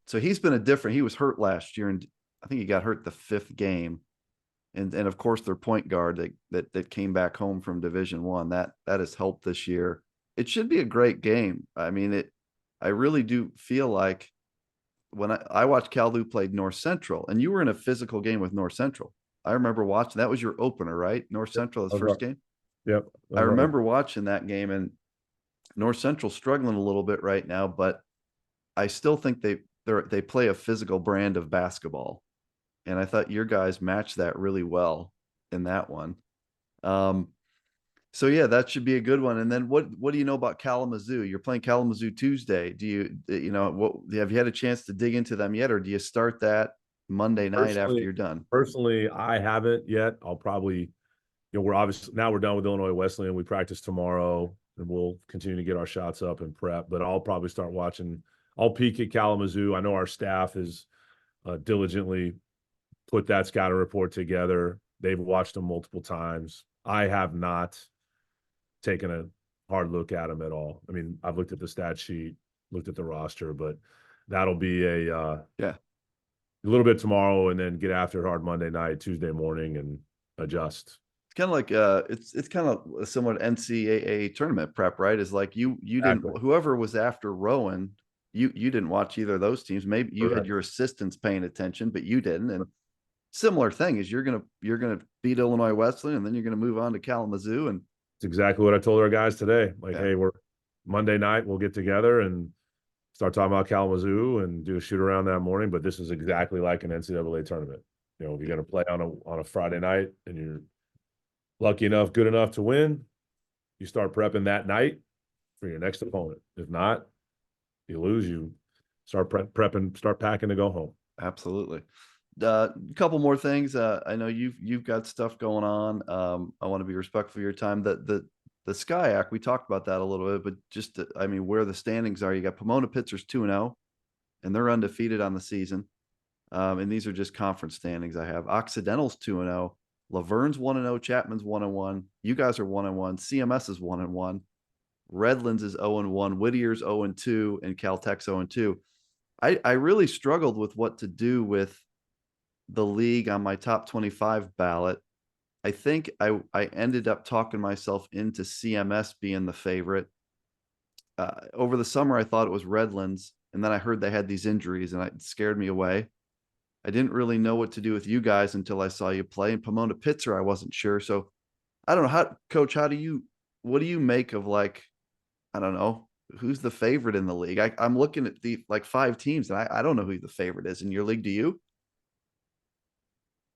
[SPEAKER 2] so he's been he was hurt last year, and I think he got hurt the 5th game. And of course their point guard that came back home from Division I, that has helped this year. It should be a great game. I mean, I really do feel like when I watched Caldu played North Central, and you were in a physical game with North Central. I remember watching, that was your opener, right? North Central, his first game.
[SPEAKER 1] yep.
[SPEAKER 2] I remember watching that game, and North Central struggling a little bit right now, but I still think they play a physical brand of basketball. And I thought your guys matched that really well in that one. So yeah, that should be a good one. And then what do you know about Kalamazoo? You're playing Kalamazoo Tuesday. Do have you had a chance to dig into them yet, or do you start that Monday night after you're done?
[SPEAKER 1] Personally, I haven't yet. I'll probably, we're obviously now we're done with Illinois Wesleyan. We practice tomorrow, and we'll continue to get our shots up and prep. But I'll probably start watching. I'll peek at Kalamazoo. I know our staff is diligently put that scouting report together. They've watched them multiple times. I have not taken a hard look at them at all. I mean, I've looked at the stat sheet, looked at the roster, but that'll be a little bit tomorrow, and then get after it hard Monday night, Tuesday morning, and adjust.
[SPEAKER 2] It's kind of like it's kind of similar to NCAA tournament prep, right? Is like you
[SPEAKER 1] Exactly.
[SPEAKER 2] didn't, whoever was after Rowan, you didn't watch either of those teams. Maybe you had your assistants paying attention, but you didn't. And similar thing is you're gonna beat Illinois Wesleyan, and then you're gonna move on to Kalamazoo. And
[SPEAKER 1] it's exactly what I told our guys today. Like,
[SPEAKER 2] yeah.
[SPEAKER 1] hey, we're Monday night, we'll get together and start talking about Kalamazoo and do a shoot around that morning. But this is exactly like an NCAA tournament. If you're going to play on a Friday night and you're lucky enough, good enough to win, you start prepping that night for your next opponent. If not, you lose. You start prepping, start packing to go home.
[SPEAKER 2] Absolutely. A couple more things. I know you've got stuff going on. I want to be respectful of your time. The SCIAC, we talked about that a little bit, but just where the standings are. You got Pomona Pitzer's 2-0, and they're undefeated on the season. And these are just conference standings. I have Occidental's 2-0, Laverne's 1-0, Chapman's 1-1. You guys are 1-1. CMS is 1-1. Redlands is 0-1. Whittier's 0-2, and Caltech's 0-2. I really struggled with what to do with the league on my top 25 ballot. I think I ended up talking myself into CMS being the favorite. Over the summer, I thought it was Redlands, And then I heard they had these injuries, and it scared me away. I didn't really know what to do with you guys until I saw you play. And Pomona Pitzer, I wasn't sure. So I don't know how, Coach. What do you make of, like, I don't know, who's the favorite in the league? I'm looking at the like 5 teams, and I don't know who the favorite is in your league. Do you?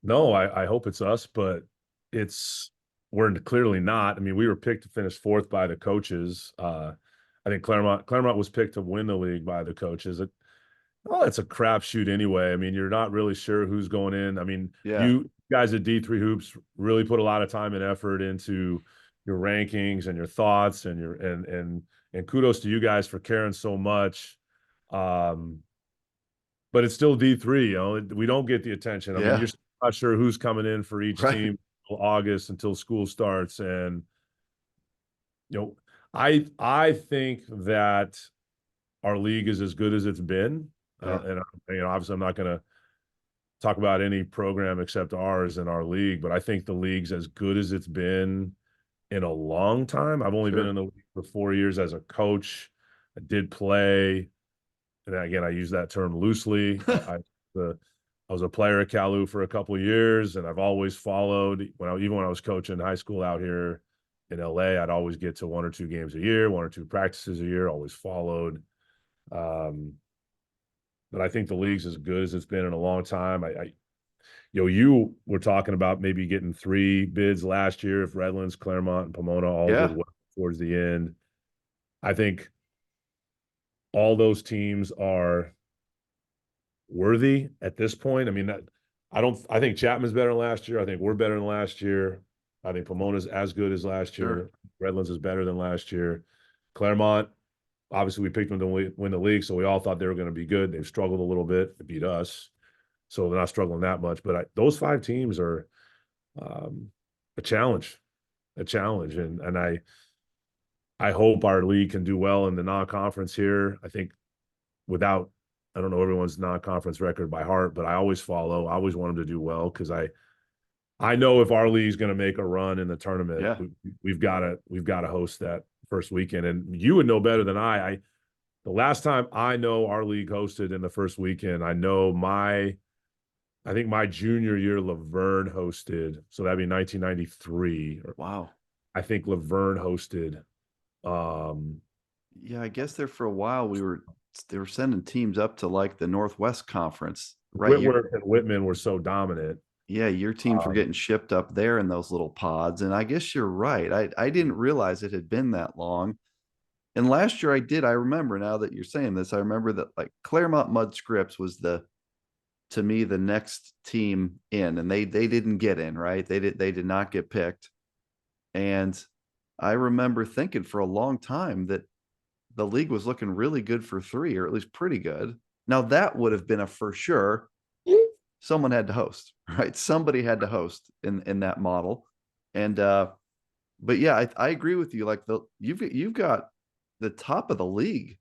[SPEAKER 1] No, I hope it's us, but it's we're clearly not. I mean, we were picked to finish fourth by the coaches. I think Claremont was picked to win the league by the coaches. Well, it's a crapshoot anyway. I mean, you're not really sure who's going in. I mean,
[SPEAKER 2] Yeah,
[SPEAKER 1] you guys at D3 Hoops really put a lot of time and effort into your rankings and your thoughts and your and kudos to you guys for caring so much. Um, but it's still D3, you know, we don't get the attention. I mean,
[SPEAKER 2] yeah,
[SPEAKER 1] you're still not sure who's coming in for each
[SPEAKER 2] right,
[SPEAKER 1] team until August, until school starts. And, you know, I think that our league is as good as it's been.
[SPEAKER 2] yeah,
[SPEAKER 1] And you know, obviously, I'm not going to talk about any program except ours in our league, but I think the league's as good as it's been in a long time. I've only been
[SPEAKER 2] sure,
[SPEAKER 1] in the league for 4 years as a coach. I did play, and again, I use that term loosely. The, I was a player at Calu for a couple of years, and I've always followed even when I was coaching high school out here in LA, I'd always get to 1 or 2 games a year, 1 or 2 practices a year, always followed. Um, but I think the league's as good as it's been in a long time. You were talking about maybe getting 3 bids last year if Redlands, Claremont, and Pomona all did
[SPEAKER 2] yeah,
[SPEAKER 1] well towards the end. I think all those teams are worthy at this point. I mean, I think Chapman's better than last year. I think we're better than last year. I think Pomona's as good as last
[SPEAKER 2] sure,
[SPEAKER 1] year. Redlands is better than last year. Claremont, obviously, we picked them to win the league, so we all thought they were going to be good. They've struggled a little bit to beat us, so they're not struggling that much. But those 5 teams are um, a challenge, and I hope our league can do well in the non-conference here. I think without I don't know everyone's non-conference record by heart, but I always follow. I always want them to do well because I know if our league's going to make a run in the tournament,
[SPEAKER 2] yeah,
[SPEAKER 1] we've got to host that first weekend. And you would know better than I. The last time I know our league hosted in the first weekend, I think my junior year Laverne hosted, so that'd be 1993.
[SPEAKER 2] wow.
[SPEAKER 1] I think Laverne hosted. Um,
[SPEAKER 2] Yeah, I guess there for a while they were sending teams up to like the Northwest Conference, right?
[SPEAKER 1] Whitworth and Whitman were so dominant.
[SPEAKER 2] Yeah, your teams were
[SPEAKER 1] Um,
[SPEAKER 2] getting shipped up there in those little pods. And I guess you're right. I didn't realize it had been that long. And last year I did. I remember, now that you're saying this, I remember that like Claremont Mud Scripps was to me the next team in, and they didn't get in, right? They did not get picked. And I remember thinking for a long time that the league was looking really good for 3, or at least pretty good. Now that would have been a for sure. Someone had to host, right? Somebody had to host in that model. And but yeah, I agree with you. Like you've got the top of the league.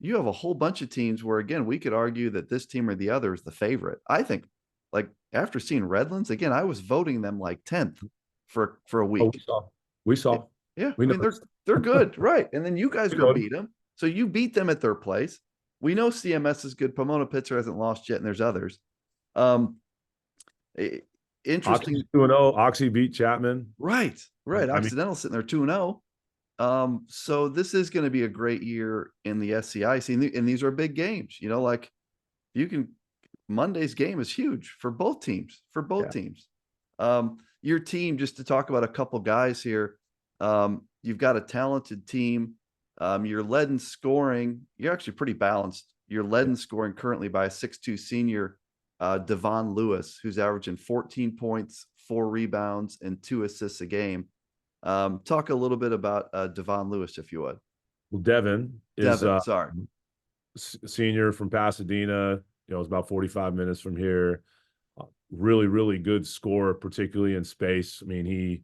[SPEAKER 2] You have a whole bunch of teams where, again, we could argue that this team or the other is the favorite. I think, like, after seeing Redlands again, I was voting them like 10th for a
[SPEAKER 1] oh,
[SPEAKER 2] week.
[SPEAKER 1] we saw,
[SPEAKER 2] Yeah,
[SPEAKER 1] we
[SPEAKER 2] I mean,
[SPEAKER 1] know,
[SPEAKER 2] they're good, right? And then you guys
[SPEAKER 1] we
[SPEAKER 2] go
[SPEAKER 1] know.
[SPEAKER 2] beat them. So you beat them at their place. We know CMS is good. Pomona Pitzer hasn't lost yet, and there's others. Um,
[SPEAKER 1] Oxy
[SPEAKER 2] interesting,
[SPEAKER 1] 2-0. Oxy beat Chapman.
[SPEAKER 2] right? Right.
[SPEAKER 1] I mean,
[SPEAKER 2] Occidental sitting there 2-0. So this is going to be a great year in the SCIC, and these are big games. You know, like you can Monday's game is huge for both teams. For both
[SPEAKER 1] yeah.
[SPEAKER 2] teams. Your team, just to talk about a couple guys here. You've got a talented team. You're led in scoring. You're actually pretty balanced. You're led in scoring currently by a 6'2" senior, Devon Lewis, who's averaging 14 points, 4 rebounds, and 2 assists a game. Talk a little bit about Devon Lewis, if you would.
[SPEAKER 1] Well, Devin is
[SPEAKER 2] Devin, sorry.
[SPEAKER 1] senior from Pasadena. You know, it's about 45 minutes from here. Really, really good scorer, particularly in space. I mean, he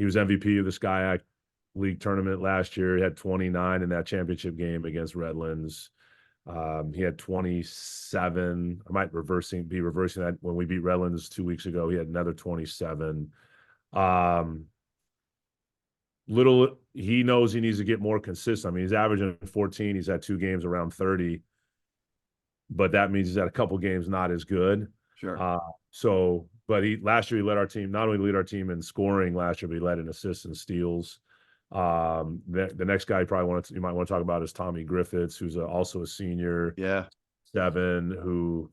[SPEAKER 1] was MVP of the SCIAC League tournament last year. He had 29 in that championship game against Redlands. He had 27. I might be reversing that when we beat Redlands 2 weeks ago. He had another 27. Um, he knows he needs to get more consistent. I mean, he's averaging 14. He's had 2 games around 30. but that means he's had a couple games not as good.
[SPEAKER 2] Sure.
[SPEAKER 1] But last year he led our team, not only lead our team in scoring last year, but he led in assists and steals. The next guy you might want to talk about is Tommy Griffiths, who's also a senior,
[SPEAKER 2] Yeah.
[SPEAKER 1] 7, who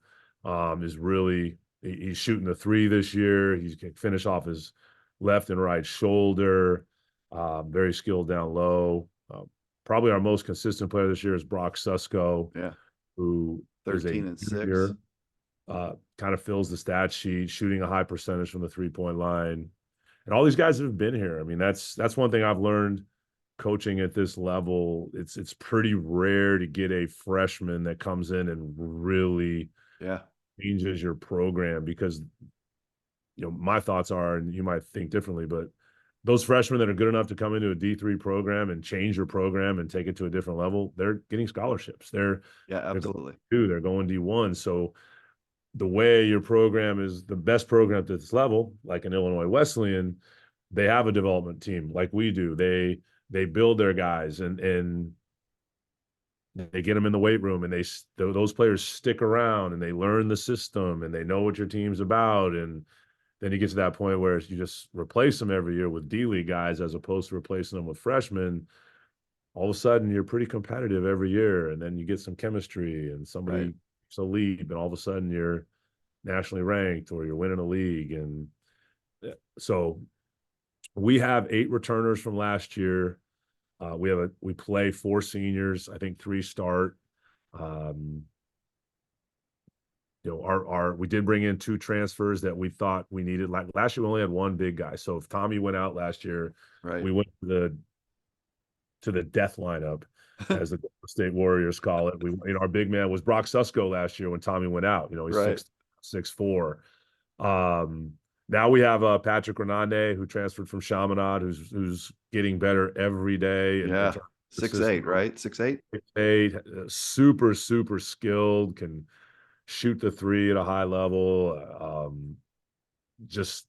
[SPEAKER 1] is really he's shooting the 3 this year. He can finish off his left and right shoulder. Very skilled down low. Probably our most consistent player this year is Brock Susko,
[SPEAKER 2] Yeah.
[SPEAKER 1] who is a
[SPEAKER 2] 13 and 6.
[SPEAKER 1] junior, kind of fills the stat sheet, shooting a high percentage from the 3-point line. And all these guys have been here. I mean, that's one thing I've learned coaching at this level. It's pretty rare to get a freshman that comes in and really changes your program, because my thoughts are, and you might think differently, but those freshmen that are good enough to come into a D3 program and change your program and take it to a different level, they're getting scholarships.
[SPEAKER 2] Absolutely.
[SPEAKER 1] They're going D1. So the way your program is the best program at this level, like in Illinois Wesleyan, they have a development team like we do. They build their guys and they get them in the weight room, and those players stick around and they learn the system and they know what your team's about. And then you get to that point where you just replace them every year with D-League guys as opposed to replacing them with freshmen. All of a sudden, you're pretty competitive every year, and then you get some chemistry and somebody to lead, and all of a sudden you're nationally ranked or you're winning a league. And so we have 8 returners from last year. We play 4 seniors. I think 3 start. We did bring in 2 transfers that we thought we needed. Like last year, we only had 1 big guy. So if Tommy went out last year, we went to the death lineup, as the Golden State Warriors call it. Our big man was Brock Susko last year when Tommy went out. He's 6'4". Now we have Patrick Renande, who transferred from Chaminade, who's getting better every day.
[SPEAKER 2] 6'8", right? 6'8".
[SPEAKER 1] 6'8", super, super skilled, can shoot the 3 at a high level. Just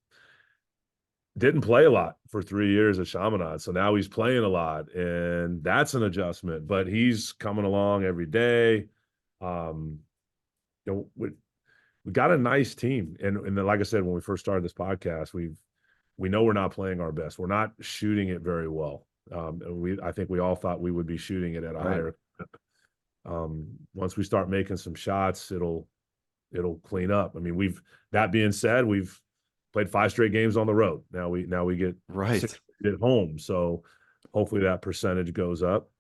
[SPEAKER 1] didn't play a lot for 3 years at Chaminade. So now he's playing a lot, and that's an adjustment, but he's coming along every day. We got a nice team. And then, like I said, when we first started this podcast, we know we're not playing our best. We're not shooting it very well. I think we all thought we would be shooting it at a higher clip. Once we start making some shots, it'll clean up. I mean, that being said, we've played 5 straight games on the road. Now we get 6 at home. So hopefully that percentage goes up,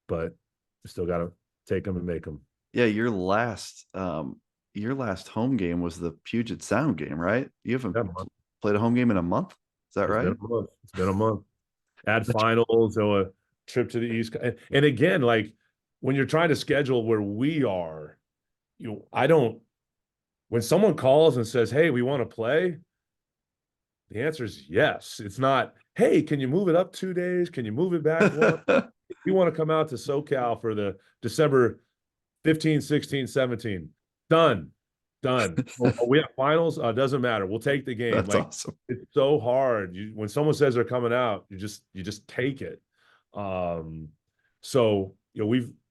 [SPEAKER 1] but we still got to take them and make them.
[SPEAKER 2] Yeah. Your last home game was the Puget Sound game, right? You haven't played a home game in a month. Is that right?
[SPEAKER 1] It's been a month. Add finals, so a trip to the East. And again, like when you're trying to schedule where we are, when someone calls and says, "Hey, we want to play," the answer is yes. It's not, "Hey, can you move it up 2 days? Can you move it back one?" We want to come out to SoCal for the December 15, 16, 17. Done. We have finals. Doesn't matter. We'll take the game.
[SPEAKER 2] That's awesome.
[SPEAKER 1] It's so hard. When someone says they're coming out, you just take it. So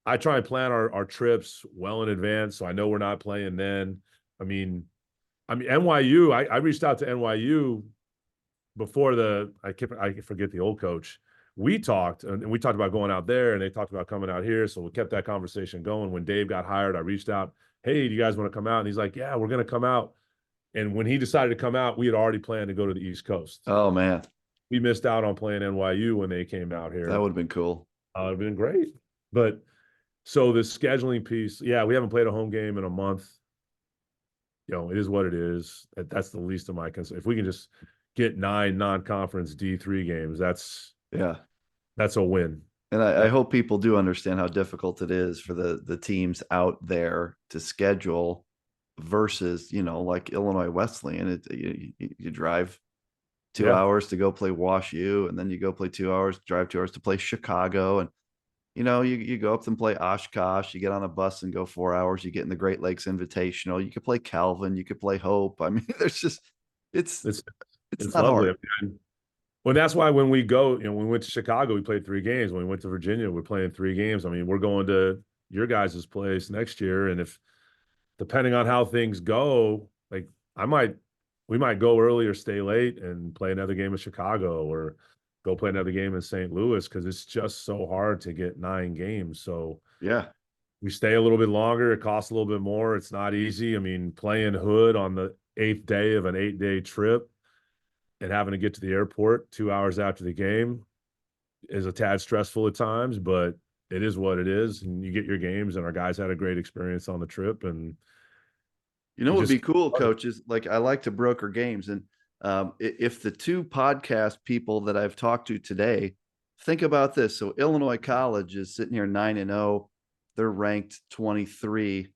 [SPEAKER 1] I try and plan our trips well in advance, so I know we're not playing then. I mean NYU. I reached out to NYU before I forget the old coach. We talked about going out there, and they talked about coming out here. So we kept that conversation going. When Dave got hired, I reached out, "Hey, do you guys want to come out?" And he's like, "Yeah, we're going to come out." And when he decided to come out, we had already planned to go to the East Coast.
[SPEAKER 2] Oh, man.
[SPEAKER 1] We missed out on playing NYU when they came out here.
[SPEAKER 2] That would have been cool.
[SPEAKER 1] It would have been great. But so the scheduling piece, we haven't played a home game in a month. It is what it is. That's the least of my concern. If we can just get 9 non-conference D3 games, that's a win.
[SPEAKER 2] And I hope people do understand how difficult it is for the teams out there to schedule versus, like Illinois Wesleyan. You drive 2 hours to go play Wash U, and then you go play 2 hours, drive 2 hours to play Chicago. And, you go up and play Oshkosh, you get on a bus and go 4 hours, you get in the Great Lakes Invitational, you could play Calvin, you could play Hope. I mean, there's just, it's not
[SPEAKER 1] lovely.
[SPEAKER 2] hard.
[SPEAKER 1] Well, that's why when we go, when we went to Chicago, we played 3 games. When we went to Virginia, we're playing 3 games. I mean, we're going to your guys' place next year. And if depending on how things go, like we might go early or stay late and play another game in Chicago or go play another game in St. Louis because it's just so hard to get 9 games. So
[SPEAKER 2] Yeah.
[SPEAKER 1] we stay a little bit longer. It costs a little bit more. It's not easy. I mean, playing Hood on the 8th day of an 8-day trip and having to get to the airport 2 hours after the game is a tad stressful at times, but it is what it is. And you get your games, and our guys had a great experience on the trip. And
[SPEAKER 2] You know
[SPEAKER 1] we
[SPEAKER 2] what would
[SPEAKER 1] just
[SPEAKER 2] be cool, coach, is like I like to broker games. And if the two podcast people that I've talked to today, think about this. So Illinois College is sitting here 9-0. They're ranked 23.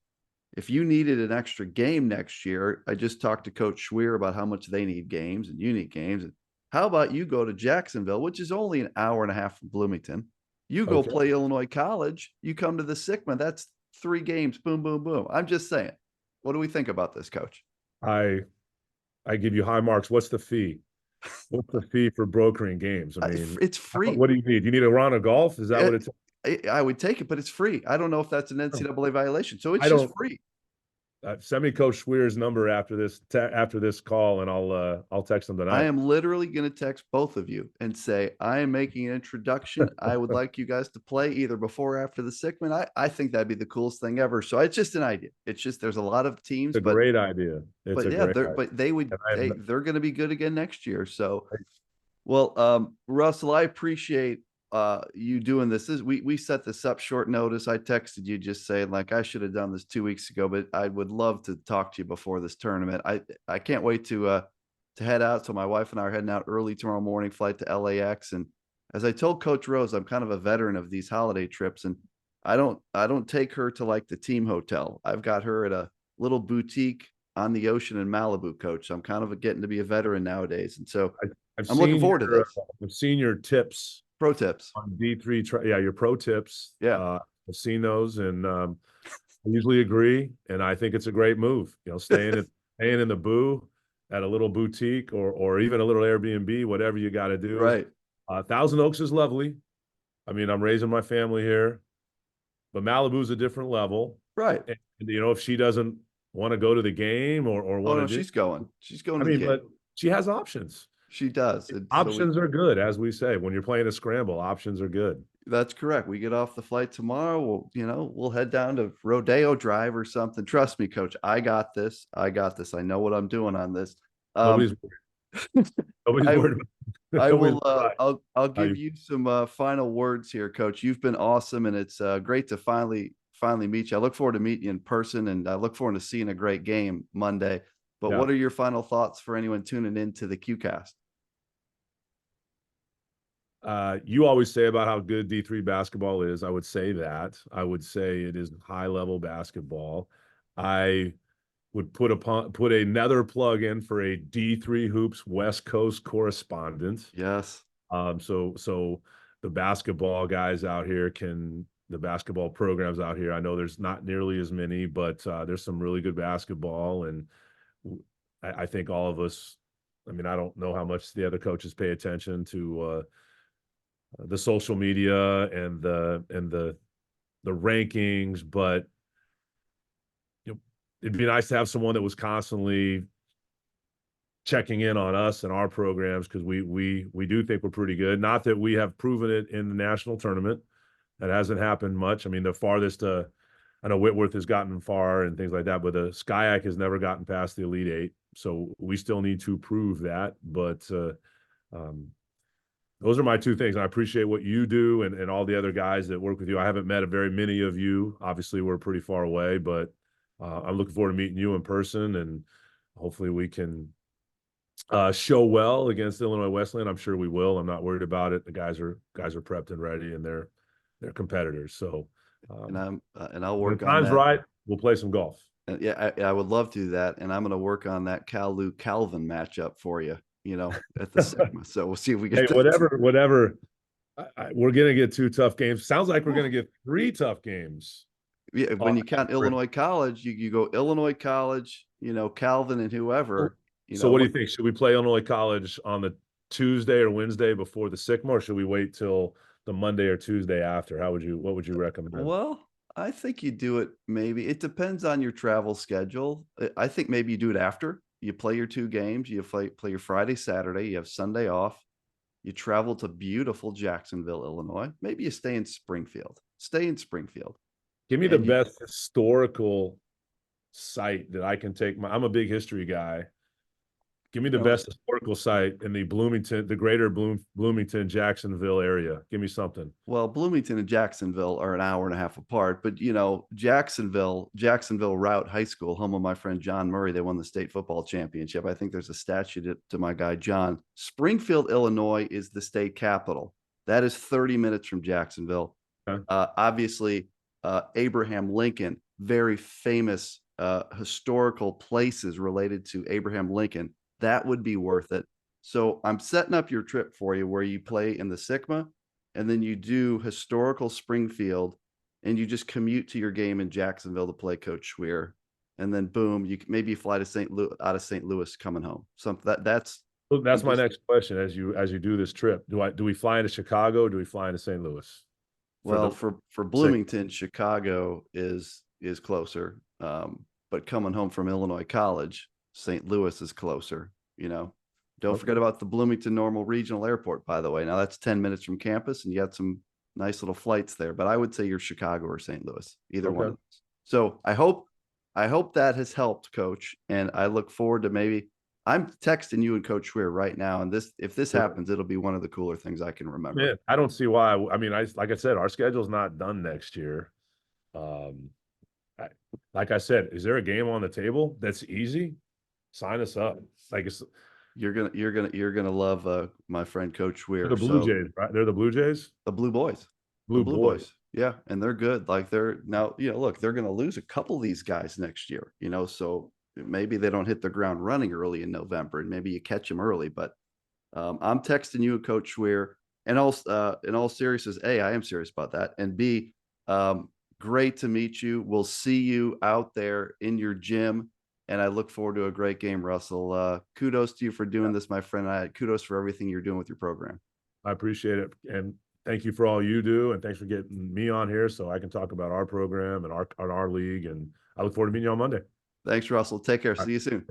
[SPEAKER 2] If you needed an extra game next year, I just talked to Coach Schweer about how much they need games and you need games. And how about you go to Jacksonville, which is only an hour and a half from Bloomington? You go
[SPEAKER 1] Okay.
[SPEAKER 2] play Illinois College. You come to the SCIAC. That's 3 games. Boom, boom, boom. I'm just saying. What do we think about this, Coach?
[SPEAKER 1] I give you high marks. What's the fee? What's the fee for brokering games? I mean,
[SPEAKER 2] It's free.
[SPEAKER 1] what do you need? You need a round of golf? Is that what it's?
[SPEAKER 2] I would take it, but it's free. I don't know if that's an NCAA violation. So it's
[SPEAKER 1] I
[SPEAKER 2] just
[SPEAKER 1] don't.
[SPEAKER 2] free.
[SPEAKER 1] Send me Coach Schweer's number after this call, and I'll text him
[SPEAKER 2] I
[SPEAKER 1] tonight.
[SPEAKER 2] am literally going to text both of you and say, I am making an introduction. I would like you guys to play either before or after the SCIAC. I think that'd be the coolest thing ever. So it's just an idea. It's just there's a lot of teams,
[SPEAKER 1] It's a great idea. It's a
[SPEAKER 2] yeah,
[SPEAKER 1] great idea.
[SPEAKER 2] they're going to be good again next year. So, well, Russell, I appreciate you doing this. We set this up short notice. I texted you just saying like I should have done this 2 weeks ago, but I would love to talk to you before this tournament. I can't wait to head out. So my wife and I are heading out early tomorrow morning, flight to LAX. And as I told Coach Rose, I'm kind of a veteran of these holiday trips, and I don't take her to like the team hotel. I've got her at a little boutique on the ocean in Malibu, Coach. So I'm kind of getting to be a veteran nowadays, and so I'm looking forward to this.
[SPEAKER 1] I've seen your tips
[SPEAKER 2] Pro tips
[SPEAKER 1] on D3. Yeah, your pro tips.
[SPEAKER 2] Yeah.
[SPEAKER 1] I've seen those, and I usually agree. And I think it's a great move. You know, staying in the boo at a little boutique or even a little Airbnb, whatever you got to do.
[SPEAKER 2] Right.
[SPEAKER 1] Thousand Oaks is lovely. I mean, I'm raising my family here, but Malibu's a different level.
[SPEAKER 2] Right.
[SPEAKER 1] And, you know, if she doesn't want to go to the game or want to,
[SPEAKER 2] she's going. She's going.
[SPEAKER 1] I mean, but she has options.
[SPEAKER 2] She does.
[SPEAKER 1] Options are good, as we say. When you're playing a scramble, options are good.
[SPEAKER 2] That's correct. We get off the flight tomorrow. We'll head down to Rodeo Drive or something. Trust me, Coach. I got this. I know what I'm doing on this.
[SPEAKER 1] Nobody's worried.
[SPEAKER 2] I will. I'll give you some final words here, Coach. You've been awesome, and it's great to finally meet you. I look forward to meeting you in person, and I look forward to seeing a great game Monday. But what are your final thoughts for anyone tuning into the QCast?
[SPEAKER 1] You always say about how good D3 basketball is. I would say that. I would say it is high-level basketball. I would put another plug in for a D3 Hoops West Coast correspondent.
[SPEAKER 2] Yes.
[SPEAKER 1] So the basketball guys out here the basketball programs out here, I know there's not nearly as many, but there's some really good basketball. And I think all of us, I mean, I don't know how much the other coaches pay attention to the social media and the rankings, but it'd be nice to have someone that was constantly checking in on us and our programs, because we do think we're pretty good. Not that we have proven it in the national tournament. That hasn't happened much. I mean, the farthest I know Whitworth has gotten far and things like that, but the SCIAC has never gotten past the Elite Eight. So we still need to prove that. But those are my two things. And I appreciate what you do and all the other guys that work with you. I haven't met very many of you. Obviously, we're pretty far away, but I'm looking forward to meeting you in person, and hopefully we can show well against Illinois Wesleyan. I'm sure we will. I'm not worried about it. The guys are prepped and ready, and they're competitors. So
[SPEAKER 2] and I'll work on
[SPEAKER 1] time's
[SPEAKER 2] that.
[SPEAKER 1] right. We'll play some golf.
[SPEAKER 2] Yeah, I would love to do that, and I'm going to work on that Cal-Lu Calvin matchup for you. At the Sigma. So we'll see if we get
[SPEAKER 1] whatever. We're going to get 2 tough games. Sounds like we're going to get 3 tough games.
[SPEAKER 2] Yeah, when you count Illinois College, you go Illinois College, Calvin and whoever.
[SPEAKER 1] So what do you think? Should we play Illinois College on the Tuesday or Wednesday before the SCIAC, or should we wait till the Monday or Tuesday after? What would you recommend?
[SPEAKER 2] Well, I think you do it maybe it depends on your travel schedule. I think maybe you do it after. You play your 2 games, you play your Friday, Saturday, you have Sunday off. You travel to beautiful Jacksonville, Illinois. Maybe you stay in Springfield. Stay in Springfield.
[SPEAKER 1] Give me the
[SPEAKER 2] And you
[SPEAKER 1] best historical site that I can take I'm a big history guy. Give me the
[SPEAKER 2] you know,
[SPEAKER 1] best historical site in the Bloomington, the greater Bloomington, Jacksonville area. Give me something.
[SPEAKER 2] well, Bloomington and Jacksonville are an hour and a half apart, but Jacksonville Route High School, home of my friend John Murray, they won the state football championship. I think there's a statue to my guy John. Springfield, Illinois is the state capital. That is 30 minutes from Jacksonville.
[SPEAKER 1] Okay.
[SPEAKER 2] Obviously, Abraham Lincoln, very famous historical places related to Abraham Lincoln. That would be worth it. So I'm setting up your trip for you where you play in the SCMA and then you do historical Springfield and you just commute to your game in Jacksonville to play Coach Schweer. And then boom, you fly to St. Louis out of St. Louis coming home. That's
[SPEAKER 1] My next question as you do this trip. Do we fly into Chicago or do we fly into St. Louis?
[SPEAKER 2] For Bloomington, Chicago is closer. But coming home from Illinois College, St. Louis is closer, Don't forget about the Bloomington Normal Regional Airport, by the way. Now that's 10 minutes from campus and you got some nice little flights there, but I would say you're Chicago or St. Louis, either one of those. So I hope that has helped, Coach. And I look forward to I'm texting you and Coach Schweer right now. And if this happens, it'll be one of the cooler things I can remember.
[SPEAKER 1] Man, I don't see why. I mean, like I said, our schedule's not done next year. Like I said, is there a game on the table that's easy? Sign us up.
[SPEAKER 2] You're gonna love my friend Coach Schweer.
[SPEAKER 1] The Blue Jays, right? They're the Blue Jays?
[SPEAKER 2] The Blue Boys.
[SPEAKER 1] Blue Boys.
[SPEAKER 2] Yeah, and they're good. Like they're now, look, they're gonna lose a couple of these guys next year, so maybe they don't hit the ground running early in November and maybe you catch them early. But I'm texting you, Coach Schweer, and also in all seriousness, A, I am serious about that. And B, great to meet you. We'll see you out there in your gym. And I look forward to a great game, Russell. Kudos to you for doing this, my friend. Kudos for everything you're doing with your program.
[SPEAKER 1] I appreciate it. And thank you for all you do. And thanks for getting me on here so I can talk about our program and our league. And I look forward to meeting you on Monday.
[SPEAKER 2] Thanks, Russell. Take care. See you soon.